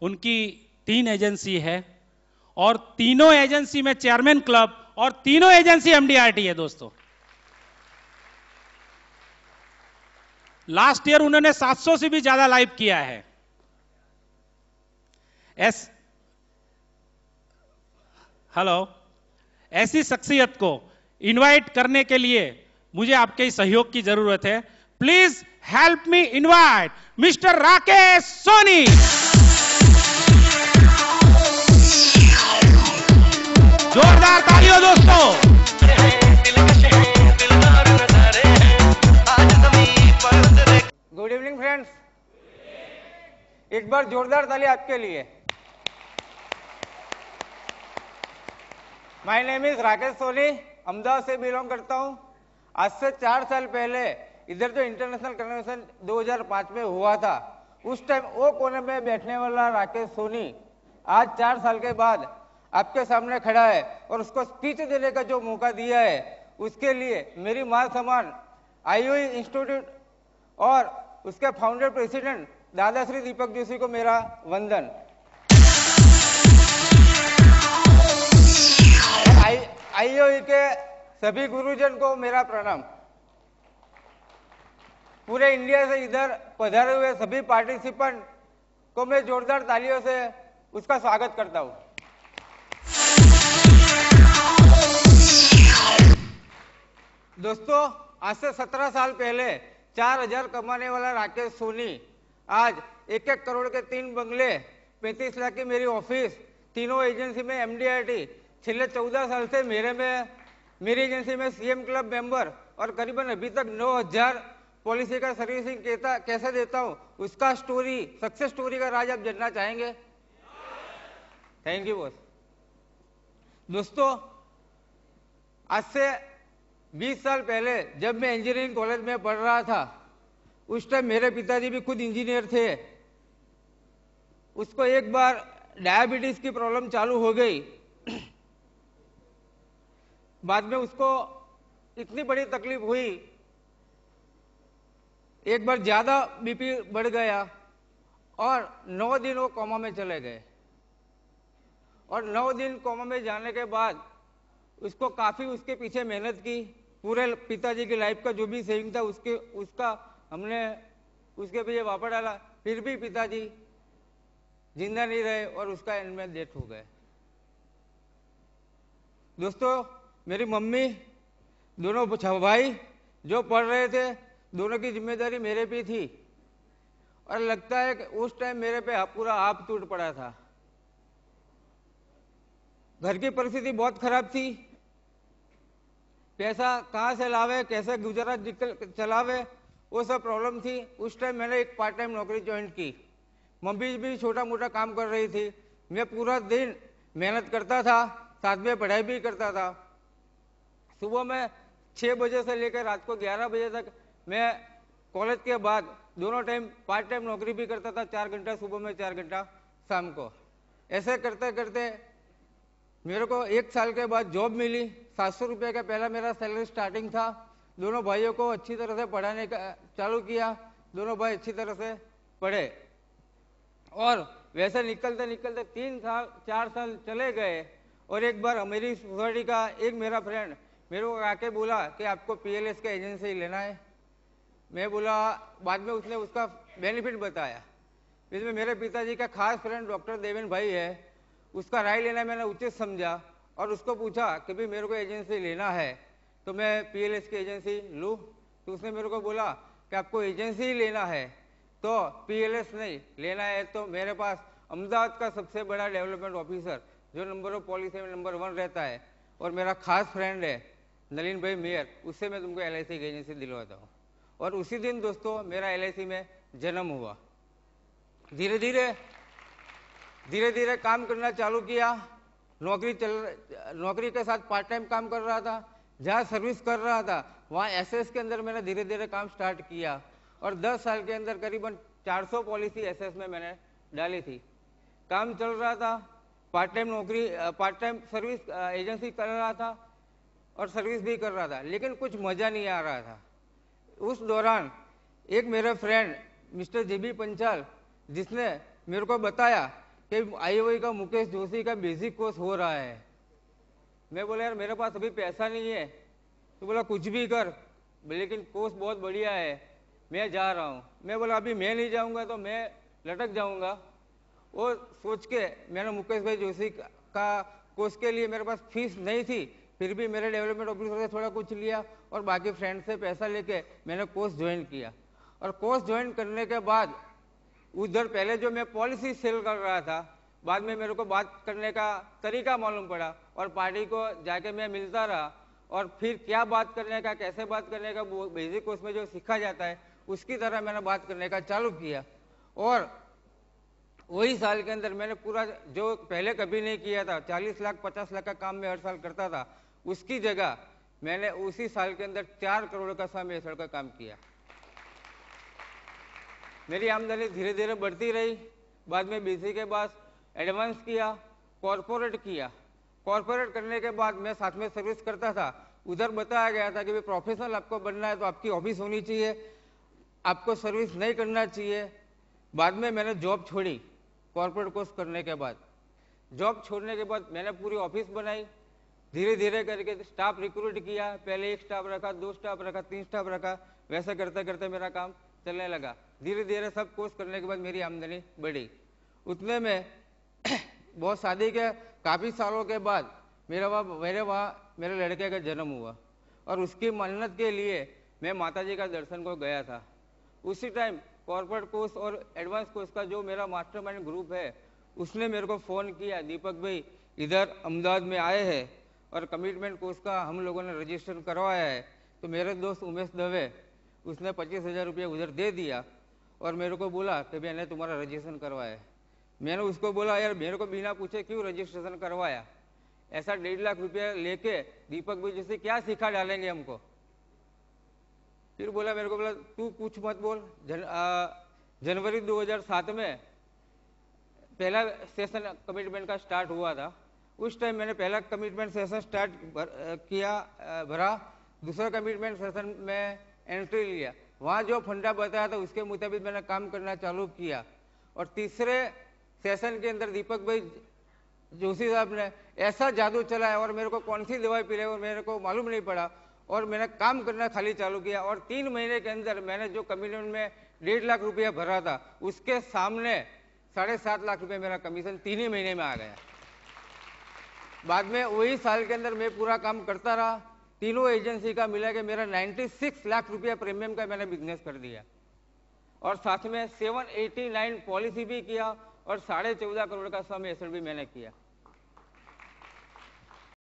उनकी 3 एजेंसी है और तीनों एजेंसी में चेयरमैन क्लब और तीनों एजेंसी एमडीआरटी है दोस्तों। लास्ट ईयर उन्होंने 700 से भी ज्यादा लाइव किया है। हेलो, ऐसी शख्सियत को इनवाइट करने के लिए मुझे आपके सहयोग की जरूरत है। Please help me invite mister Rakesh Soni. जोरदार तालियों दोस्तों। गुड इवनिंग फ्रेंड्स, एक बार जोरदार ताली आपके लिए। My name is Rakesh Soni, Ahmedabad से बिलोंग करता हूं। आज से 4 साल पहले इधर जो इंटरनेशनल कन्वेंशन 2005 में हुआ था, उस टाइम वो कोने में बैठने वाला राकेश सोनी आज 4 साल के बाद आपके सामने खड़ा है और उसको स्पीच देने का जो मौका दिया है, उसके लिए मेरी मां समान आईओई इंस्टीट्यूट और उसके फाउंडर प्रेसिडेंट दादाश्री दीपक जोशी को मेरा वंदन। आईओई के सभी गुरुजन को मेरा प्रणाम। पूरे इंडिया से इधर पधारे हुए सभी पार्टिसिपेंट को मैं जोरदार तालियों से उसका स्वागत करता हूं। दोस्तों, आज से 17 साल पहले 4000 कमाने वाला राकेश सोनी आज 1-1 करोड़ के 3 बंगले, 35 लाख की मेरी ऑफिस, तीनों एजेंसी में एमडीआरटी, पिछले 14 साल से मेरी एजेंसी में सीएम क्लब मेंबर और करीबन अभी तक 9000 पॉलिसी का सर्विसिंग कैसे देता हूं, उसका स्टोरी, सक्सेस स्टोरी का राज आप जानना चाहेंगे? Thank you boss. दोस्तों, आज से 20 साल पहले जब मैं इंजीनियरिंग कॉलेज में पढ़ रहा था, उस टाइम मेरे पिताजी भी खुद इंजीनियर थे। उसको एक बार डायबिटीज की प्रॉब्लम चालू हो गई। बाद में उसको इतनी बड़ी तकलीफ हुई, एक बार ज्यादा बीपी बढ़ गया और 9 दिन वो कोमा में चले गए। और 9 दिन कोमा में जाने के बाद उसको काफी उसके पीछे मेहनत की। पूरे पिताजी की लाइफ का जो भी सेविंग था उसका हमने उसके पीछे वापस डाला, फिर भी पिताजी जिंदा नहीं रहे और उसका एंड में डेथ हो गए। दोस्तों, मेरी मम्मी, दोनों भाई जो पढ़ रहे थे, दोनों की जिम्मेदारी मेरे पे थी और लगता है कि उस टाइम मेरे पे पूरा आप टूट पड़ा था। घर की परिस्थिति बहुत खराब थी, पैसा कहाँ से लावे, कैसे गुजरात चलावे, वो सब प्रॉब्लम थी। उस टाइम मैंने एक पार्ट टाइम नौकरी ज्वाइन की। मम्मी भी छोटा मोटा काम कर रही थी। मैं पूरा दिन मेहनत करता था, साथ में पढ़ाई भी करता था। सुबह में 6 बजे से लेकर रात को 11 बजे तक मैं कॉलेज के बाद दोनों टाइम पार्ट टाइम नौकरी भी करता था, 4 घंटा सुबह में, 4 घंटा शाम को। ऐसे करते करते मेरे को 1 साल के बाद जॉब मिली। 700 रुपये का पहला मेरा सैलरी स्टार्टिंग था। दोनों भाइयों को अच्छी तरह से पढ़ाने का चालू किया। दोनों भाई अच्छी तरह से पढ़े और वैसे निकलते निकलते 3 साल 4 साल चले गए। और एक बार मेरी सोसाइटी का एक मेरा फ्रेंड मेरे को आके बोला कि आपको पीएलएस का एजेंसी लेना है। मैं बोला, बाद में उसने उसका बेनिफिट बताया। इसमें मेरे पिताजी का खास फ्रेंड डॉक्टर देवेन भाई है, उसका राय लेना मैंने उचित समझा और उसको पूछा कि भाई मेरे को एजेंसी लेना है तो मैं पीएलएस की एजेंसी लूँ। तो उसने मेरे को बोला कि आपको एजेंसी ही लेना है तो पीएलएस नहीं लेना है तो मेरे पास अहमदाबाद का सबसे बड़ा डेवलपमेंट ऑफिसर जो नंबर ऑफ पॉलिसी में नंबर 1 रहता है और मेरा खास फ्रेंड है नलिन भाई मेयर, उससे मैं तुमको एलआईसी की एजेंसी दिलवाता हूँ। और उसी दिन दोस्तों मेरा एलआईसी में जन्म हुआ। धीरे धीरे काम करना चालू किया। नौकरी के साथ पार्ट टाइम काम कर रहा था। जहाँ सर्विस कर रहा था वहाँ एसएस के अंदर मैंने धीरे धीरे काम स्टार्ट किया और 10 साल के अंदर करीबन 400 पॉलिसी एसएस में मैंने डाली थी। काम चल रहा था, पार्ट टाइम सर्विस एजेंसी कर रहा था और सर्विस भी कर रहा था, लेकिन कुछ मजा नहीं आ रहा था। उस दौरान एक मेरा फ्रेंड मिस्टर जेबी पंचाल, जिसने मेरे को बताया कि IOI का मुकेश जोशी का बेसिक कोर्स हो रहा है। मैं बोला यार मेरे पास अभी पैसा नहीं है। तो बोला कुछ भी कर, लेकिन कोर्स बहुत बढ़िया है, मैं जा रहा हूँ। मैं बोला अभी मैं नहीं जाऊँगा तो मैं लटक जाऊँगा। वो सोच के मैंने मुकेश भाई जोशी का कोर्स के लिए मेरे पास फीस नहीं थी, फिर भी मेरे डेवलपमेंट ऑफिसर से थोड़ा कुछ लिया और बाकी फ्रेंड से पैसा लेके मैंने कोर्स ज्वाइन किया। और कोर्स ज्वाइन करने के बाद उधर पहले जो मैं पॉलिसी सेल कर रहा था, बाद में मेरे को बात करने का तरीका मालूम पड़ा और पार्टी को जाके मैं मिलता रहा और फिर क्या बात करने का, कैसे बात करने का, वो बेसिक कोर्स में जो सीखा जाता है उसकी तरह मैंने बात करने का चालू किया। और वही साल के अंदर मैंने पूरा जो पहले कभी नहीं किया था, 40 लाख 50 लाख का काम मैं हर साल करता था, उसकी जगह मैंने उसी साल के अंदर 4 करोड़ का सम का काम किया। मेरी आमदनी धीरे धीरे बढ़ती रही। बाद में BC के बाद एडवांस किया, कॉरपोरेट किया। कॉरपोरेट करने के बाद मैं साथ में सर्विस करता था। उधर बताया गया था कि भाई प्रोफेशनल आपको बनना है तो आपकी ऑफिस होनी चाहिए, आपको सर्विस नहीं करना चाहिए। बाद में मैंने जॉब छोड़ी कॉरपोरेट कोर्स करने के बाद। जॉब छोड़ने के बाद मैंने पूरी ऑफिस बनाई, धीरे धीरे करके स्टाफ रिक्रूट किया। पहले 1 स्टाफ रखा, 2 स्टाफ रखा, 3 स्टाफ रखा, वैसे करते करते मेरा काम चलने लगा। धीरे धीरे सब कोर्स करने के बाद मेरी आमदनी बढ़ी। उतने में बहुत शादी के काफ़ी सालों के बाद मेरे वहाँ मेरे लड़के का जन्म हुआ और उसकी मन्नत के लिए मैं माताजी का दर्शन को गया था। उसी टाइम कॉर्पोरेट कोर्स और एडवांस कोर्स का जो मेरा मास्टरमाइंड ग्रुप है उसने मेरे को फ़ोन किया, दीपक भाई इधर अहमदाबाद में आए हैं और कमिटमेंट कोर्स का हम लोगों ने रजिस्ट्रेशन करवाया है। तो मेरे दोस्त उमेश दवे उसने 25,000 रुपया उधर दे दिया और मेरे को बोला कि मैंने तुम्हारा रजिस्ट्रेशन करवाया है। मैंने उसको बोला यार मेरे को बिना पूछे क्यों रजिस्ट्रेशन करवाया, ऐसा 1.5 लाख रुपया लेके दीपक भाई जैसे क्या सिखा डालेंगे हमको। फिर बोला मेरे को, बोला तू कुछ मत बोल। जनवरी 2007 में पहला सेशन कमिटमेंट का स्टार्ट हुआ था। उस टाइम मैंने पहला कमिटमेंट सेशन स्टार्ट भरा। दूसरा कमिटमेंट सेशन में एंट्री लिया, वहाँ जो फंडा बताया था उसके मुताबिक मैंने काम करना चालू किया। और तीसरे सेशन के अंदर दीपक भाई जोशी साहब ने ऐसा जादू चलाया और मेरे को कौन सी दवाई पिलाई और मेरे को मालूम नहीं पड़ा और मैंने काम करना खाली चालू किया। और 3 महीने के अंदर मैंने जो कमीशन में 1.5 लाख रुपया भरा था उसके सामने 7.5 लाख रुपये मेरा कमीशन 3 ही महीने में आ गया। बाद में वही साल के अंदर मैं पूरा काम करता रहा। तीनों एजेंसी का मिला के मेरा 96 लाख रुपया प्रीमियम का मैंने बिजनेस कर दिया और साथ में 789 पॉलिसी भी किया और 14.5 करोड़ का सम एसेट भी मैंने किया।